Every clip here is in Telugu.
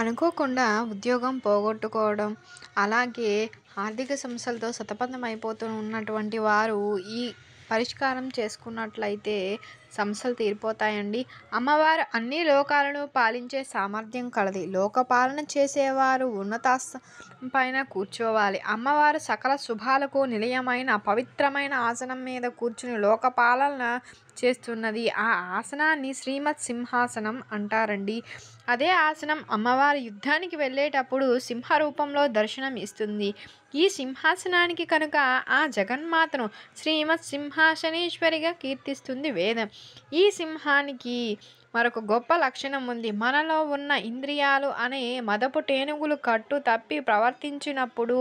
అనుకోకుండా ఉద్యోగం పోగొట్టుకోవడం, అలాగే ఆర్థిక సమస్యలతో సతమతమైపోతూ ఉన్నటువంటి వారు ఈ పరిష్కారం చేసుకున్నట్లయితే సమస్యలు తీరిపోతాయండి. అమ్మవారు అన్ని లోకాలను పాలించే సామర్థ్యం కలది. లోకపాలన చేసేవారు ఉన్నతాసనం పైన కూర్చోవాలి. అమ్మవారు సకల శుభాలకు నిలయమైన పవిత్రమైన ఆసనం మీద కూర్చుని లోకపాలన చేస్తున్నది. ఆ ఆసనాన్ని శ్రీమత్ సింహాసనం అంటారండి. అదే ఆసనం అమ్మవారు యుద్ధానికి వెళ్ళేటప్పుడు సింహ రూపంలో దర్శనం ఇస్తుంది. ఈ సింహాసనానికి కనుక ఆ జగన్మాతను శ్రీమత్ సింహాసనేశ్వరిగా కీర్తిస్తుంది వేదం. ఈ సింహానికి మరొక గొప్ప లక్షణం ఉంది. మనలో ఉన్న ఇంద్రియాలు అనే మదపు టేనుగులు కట్టు తప్పి ప్రవర్తించినప్పుడు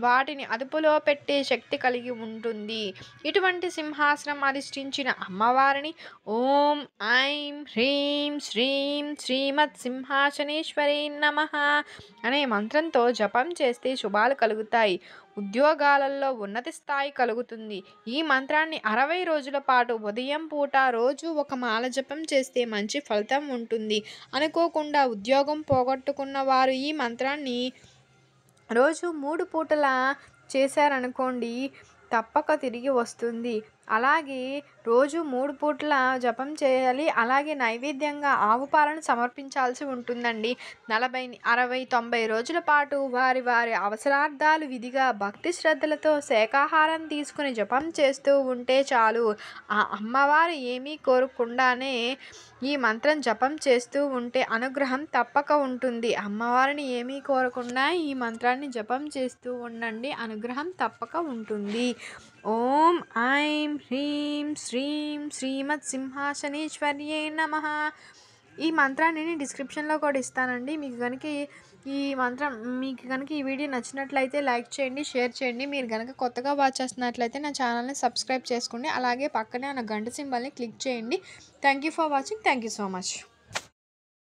వాటిని అదుపులో పెట్టే శక్తి కలిగి ఉంటుంది. ఇటువంటి సింహాసనం అధిష్ఠించిన అమ్మవారిని ఓం ఐం హ్రీం శ్రీం శ్రీమత్ సింహాసనేశ్వరీ నమః అనే మంత్రంతో జపం చేస్తే శుభాలు కలుగుతాయి. ఉద్యోగాలలో ఉన్నతి స్థాయి కలుగుతుంది. ఈ మంత్రాన్ని 60 రోజుల పాటు ఉదయం పూట రోజు ఒక మాల జపం చేస్తే మంచి ఫలితం ఉంటుంది. అనుకోకుండా ఉద్యోగం పోగొట్టుకున్న వారు ఈ మంత్రాన్ని రోజు 3 పూటలా చేశారనుకోండి, తప్పక తిరిగి వస్తుంది. అలాగే రోజు 3 పూట్ల జపం చేయాలి. అలాగే నైవేద్యంగా ఆవు పాలను సమర్పించాల్సి ఉంటుందండి. 40, 60, 90 రోజుల పాటు వారి వారి అవసరార్థాలు విధిగా భక్తి శ్రద్ధలతో శాకాహారం తీసుకుని జపం చేస్తూ ఉంటే చాలు. ఆ అమ్మవారు ఏమీ కోరకుండానే ఈ మంత్రం జపం చేస్తూ ఉంటే అనుగ్రహం తప్పక ఉంటుంది. అమ్మవారిని ఏమీ కోరకుండా ఈ మంత్రాన్ని జపం చేస్తూ ఉండండి, అనుగ్రహం తప్పక ఉంటుంది. ఓం ఐం హ్రీం శ్రీం శ్రీమత్ సింహాసనేశ్వర్యే నమః. ఈ మంత్రాన్ని నేను డిస్క్రిప్షన్లో కూడా ఇస్తానండి. మీకు కనుక ఈ వీడియో నచ్చినట్లయితే లైక్ చేయండి, షేర్ చేయండి. మీరు కనుక కొత్తగా వాచ్ చేస్తున్నట్లయితే నా ఛానల్ని సబ్స్క్రైబ్ చేసుకోండి. అలాగే పక్కనే ఉన్న గంట సింబల్ని క్లిక్ చేయండి. Thank you for watching. Thank you so much.